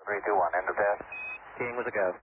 3, 2, 1, end of test. Keying with a go.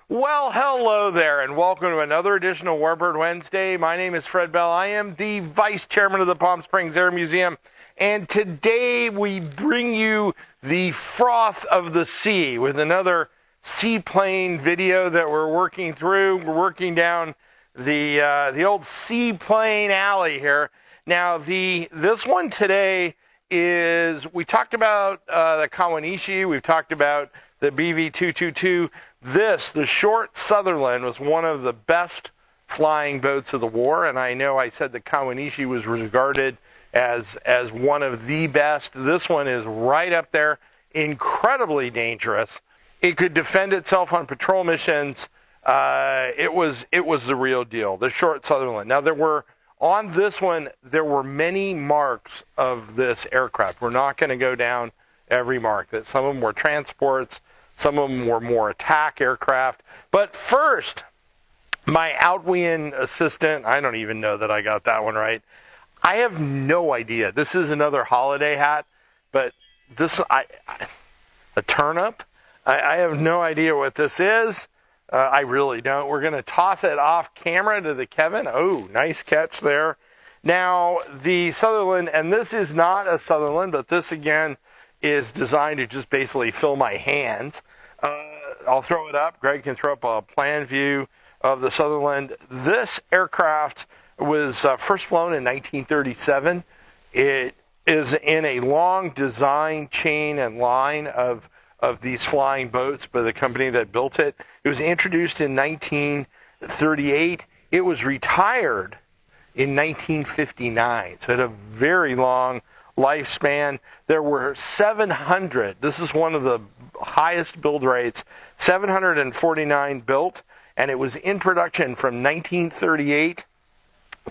Well, hello there, and welcome to another edition of Warbird Wednesday. My name is Fred Bell. I am the Vice Chairman of the Palm Springs Air Museum, and today we bring you the froth of the sea with another seaplane video that we're working through. We're working down the old seaplane alley here. Now, this one today is, we talked about the Kawanishi, we've talked about the BV-222. The short Sunderland, was one of the best flying boats of the war, and I know I said the Kawanishi was regarded as one of the best. This one is right up there, incredibly dangerous. It could defend itself on patrol missions. It was the real deal, the short Sunderland. Now, there were many marks of this aircraft. We're not going to go down every mark. That some of them were transports, some of them were more attack aircraft. But first, my Outwean assistant, I don't even know that I got that one right. I have no idea. This is another holiday hat, but a turnip? I have no idea what this is. I really don't. We're going to toss it off camera to the Kevin. Oh, nice catch there. Now, the Sunderland, and this is not a Sunderland, but this again is designed to just basically fill my hands. I'll throw it up. Greg can throw up a plan view of the Sunderland. This aircraft was first flown in 1937. It is in a long design chain and line of these flying boats by the company that built it. It was introduced in 1938. It was retired in 1959. So it had a very long lifespan. There were 700. This is one of the highest build rates, 749 built, and it was in production from 1938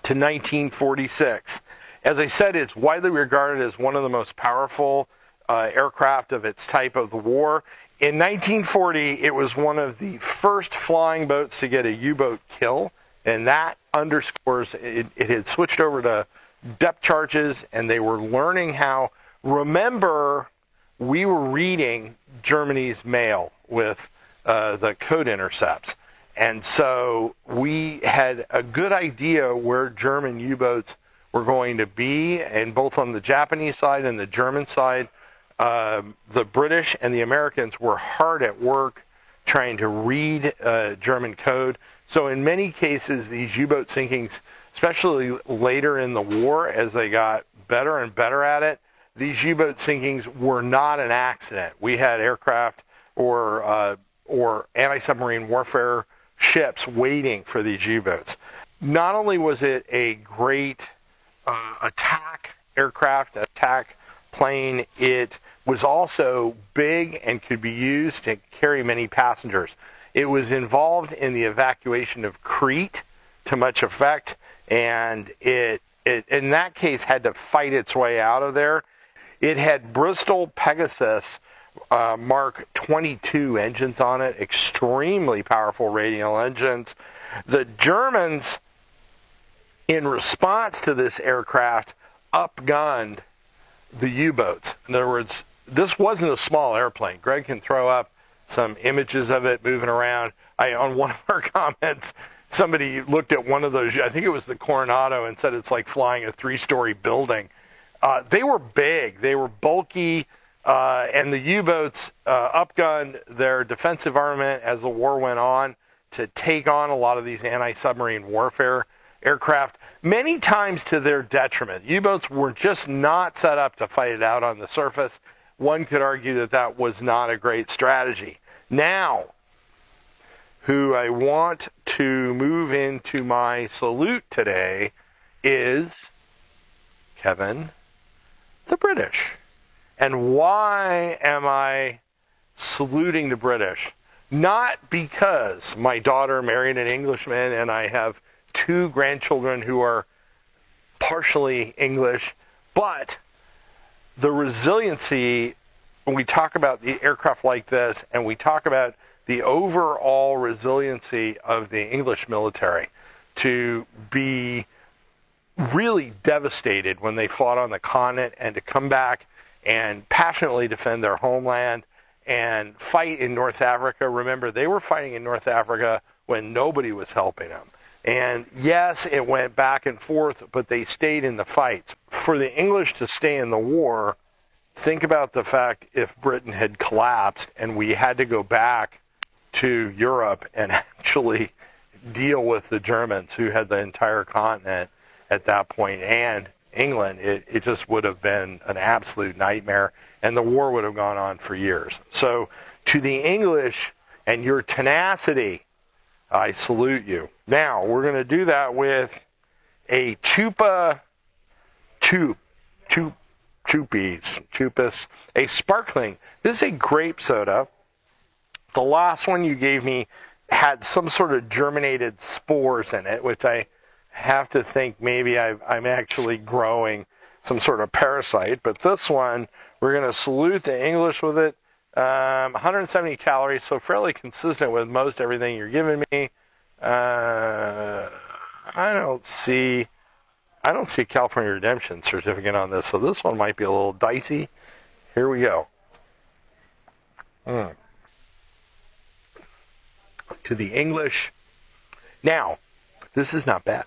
to 1946. As I said, it's widely regarded as one of the most powerful aircraft of its type of the war. In 1940, it was one of the first flying boats to get a U-boat kill, and that underscores it had switched over to depth charges, and they were learning how. Remember, we were reading Germany's mail with the code intercepts, and so we had a good idea where German U-boats were going to be, and both on the Japanese side and the German side, the British and the Americans were hard at work trying to read German code. So in many cases, these U-boat sinkings, especially later in the war, as they got better and better at it, these U-boat sinkings were not an accident. We had aircraft or anti-submarine warfare ships waiting for these U-boats. Not only was it a great attack aircraft, attack plane, it was also big and could be used to carry many passengers. It was involved in the evacuation of Crete to much effect, and it in that case had to fight its way out of there. It had Bristol Pegasus Mark 22 engines on it, extremely powerful radial engines. The Germans, in response to this aircraft, upgunned the U-boats. In other words, this wasn't a small airplane. Greg can throw up some images of it moving around. On one of our comments, somebody looked at one of those, I think it was the Coronado, and said it's like flying a 3-story building. They were big. They were bulky, and the U-boats upgunned their defensive armament as the war went on to take on a lot of these anti-submarine warfare aircraft, many times to their detriment. U-boats were just not set up to fight it out on the surface. One could argue that that was not a great strategy. Now, who I want to move into my salute today is Kevin, the British. And why am I saluting the British? Not because my daughter married an Englishman and I have 2 grandchildren who are partially English, but the resiliency, when we talk about the aircraft like this, and we talk about the overall resiliency of the English military to be really devastated when they fought on the continent and to come back and passionately defend their homeland and fight in North Africa. Remember, they were fighting in North Africa when nobody was helping them. And yes, it went back and forth, but they stayed in the fights. For the English to stay in the war, think about the fact if Britain had collapsed and we had to go back to Europe and actually deal with the Germans who had the entire continent at that point, and England, it just would have been an absolute nightmare, and the war would have gone on for years. So to the English and your tenacity, I salute you. Now, we're going to do that with a Chupas, a sparkling. This is a grape soda. The last one you gave me had some sort of germinated spores in it, which I have to think maybe I'm actually growing some sort of parasite. But this one, we're going to salute the English with it. 170 calories, so fairly consistent with most everything you're giving me. I don't see a California Redemption certificate on this, so this one might be a little dicey. Here we go. To the English. Now, this is not bad.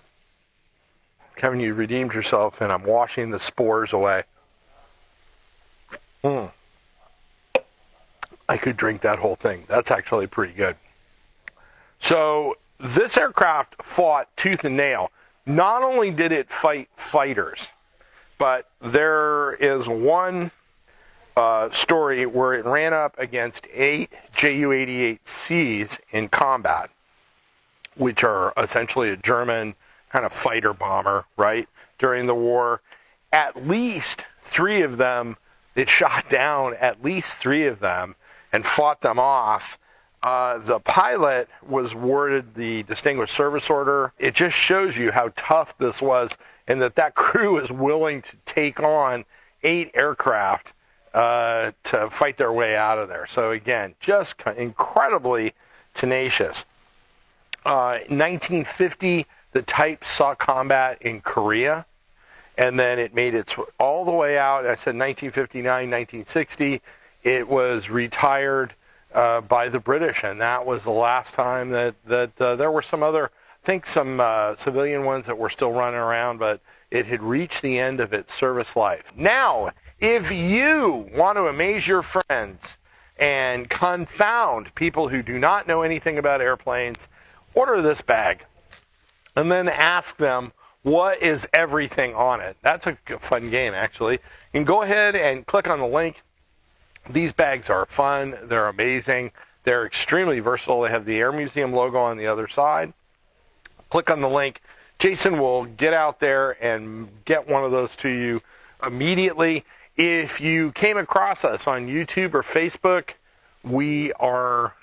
Kevin, you redeemed yourself, and I'm washing the spores away. I could drink that whole thing. That's actually pretty good. So this aircraft fought tooth and nail. Not only did it fight fighters, but there is one story where it ran up against 8 Ju-88Cs in combat, which are essentially a German kind of fighter bomber, right, during the war. At least 3 of them, it shot down at least 3 of them and fought them off. The pilot was awarded the Distinguished Service Order. It just shows you how tough this was, and that crew is willing to take on 8 aircraft to fight their way out of there. So again, just incredibly tenacious. In 1950, the type saw combat in Korea, and then it made its all the way out. I said 1959, 1960. It was retired by the British, and that was the last time that there were some other, I think some civilian ones that were still running around, but it had reached the end of its service life. Now, if you want to amaze your friends and confound people who do not know anything about airplanes, order this bag and then ask them what is everything on it. That's a fun game, actually. You can go ahead and click on the link. These bags are fun. They're amazing. They're extremely versatile. They have the Air Museum logo on the other side. Click on the link. Jason will get out there and get one of those to you immediately. If you came across us on YouTube or Facebook, we are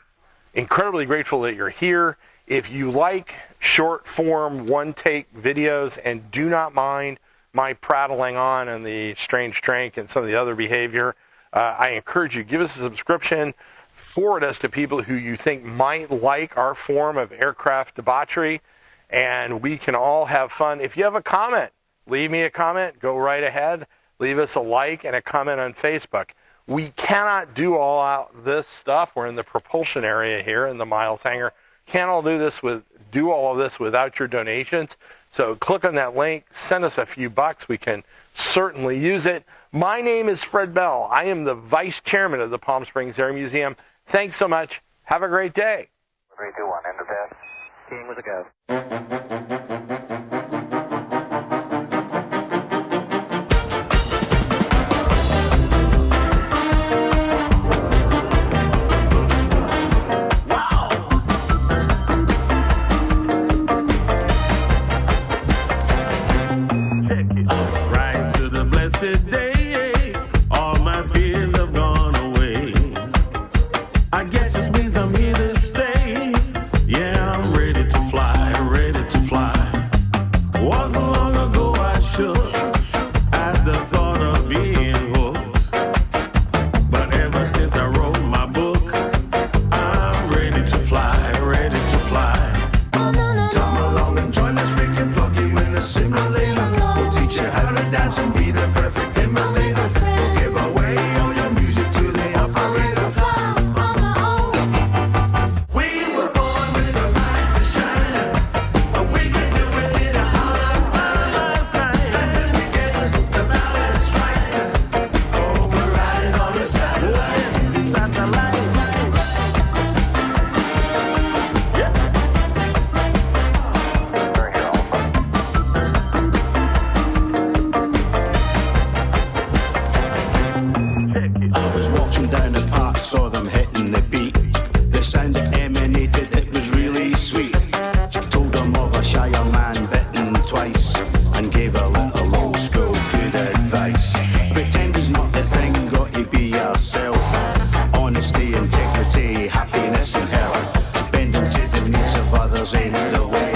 incredibly grateful that you're here. If you like short form, one-take videos and do not mind my prattling on and the strange drink and some of the other behavior, I encourage you, give us a subscription, forward us to people who you think might like our form of aircraft debauchery, and we can all have fun. If you have a comment, leave me a comment. Go right ahead. Leave us a like and a comment on Facebook. We cannot do all out this stuff. We're in the propulsion area here in the Miles hangar. Can't all do all of this without your donations. So click on that link. Send us a few bucks. We can certainly use it. My name is Fred Bell. I am the Vice Chairman of the Palm Springs Air Museum. Thanks so much. Have a great day. 3, 2, 1, end of test. King with a go. Day, all my fears have gone away. I guess this means I'm here to stay. Yeah, I'm ready to fly, ready to fly. saw them hitting the beat. The sound that emanated, it was really sweet. Told them of a shy young man bitten twice, and gave a little old school good advice. Pretending's not the thing, got to be yourself. Honesty, integrity, happiness and health. Bending to the needs of others ain't the way.